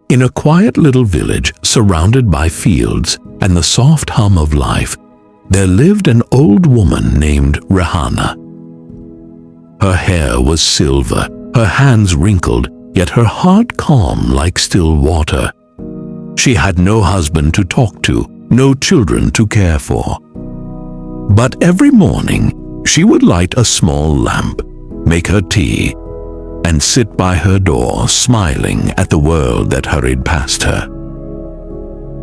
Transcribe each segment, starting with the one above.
In a quiet little village surrounded by fields and the soft hum of life, there lived an old woman named Rahana. Her hair was silver, her hands wrinkled, yet her heart calm like still water. She had no husband to talk to, no children to care for. But every morning, she would light a small lamp, make her tea, and sit by her door smiling at the world that hurried past her.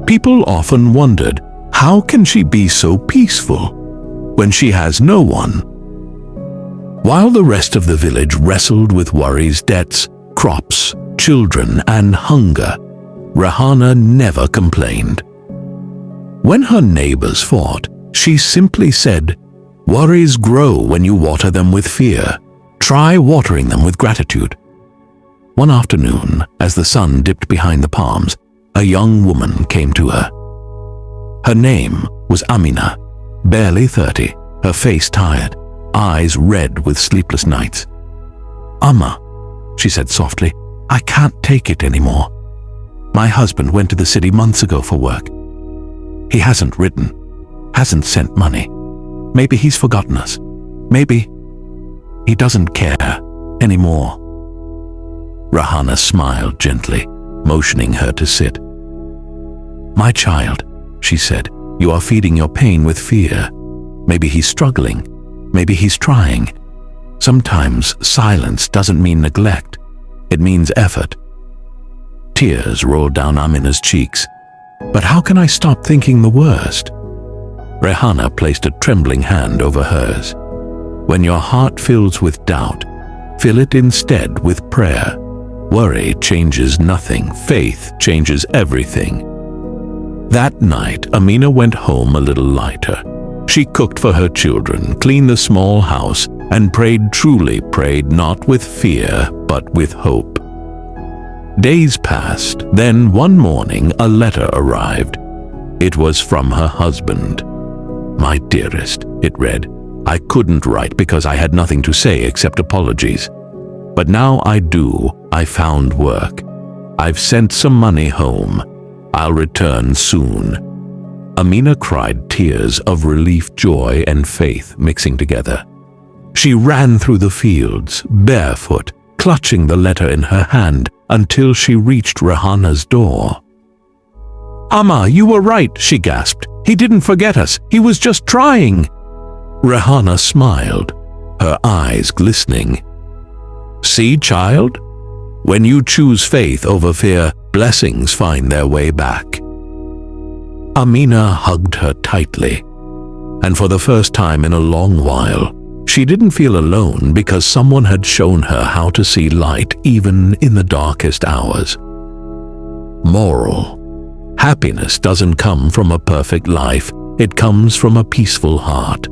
People often wondered, how can she be so peaceful when she has no one? While the rest of the village wrestled with worries, debts, crops, children, and hunger, Rahana never complained. When her neighbors fought, she simply said, "Worries grow when you water them with fear. Try watering them with gratitude." One afternoon, as the sun dipped behind the palms, a young woman came to her. Her name was Amina, barely 30, her face tired, eyes red with sleepless nights. "Amma," she said softly, "I can't take it anymore. My husband went to the city months ago for work. He hasn't written, hasn't sent money. Maybe he's forgotten us. Maybe he doesn't care anymore." Rahana smiled gently, motioning her to sit. "My child," she said, "you are feeding your pain with fear. Maybe he's struggling. Maybe he's trying. Sometimes silence doesn't mean neglect. It means effort." Tears rolled down Amina's cheeks. "But how can I stop thinking the worst?" Rahana placed a trembling hand over hers. "When your heart fills with doubt, fill it instead with prayer. Worry changes nothing. Faith changes everything." That night, Amina went home a little lighter. She cooked for her children, cleaned the small house, and truly prayed not with fear, but with hope. Days passed, then one morning a letter arrived. It was from her husband. "My dearest," it read, "I couldn't write because I had nothing to say except apologies. But now I do. I found work. I've sent some money home. I'll return soon." Amina cried tears of relief, joy, and faith mixing together. She ran through the fields, barefoot, clutching the letter in her hand until she reached Rahana's door. "Amma, you were right," she gasped. "He didn't forget us. He was just trying." Rahana smiled, her eyes glistening. "See, child? When you choose faith over fear, blessings find their way back." Amina hugged her tightly, and for the first time in a long while, she didn't feel alone because someone had shown her how to see light even in the darkest hours. Moral: happiness doesn't come from a perfect life, it comes from a peaceful heart.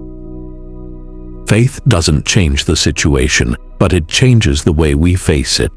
Faith doesn't change the situation, but it changes the way we face it.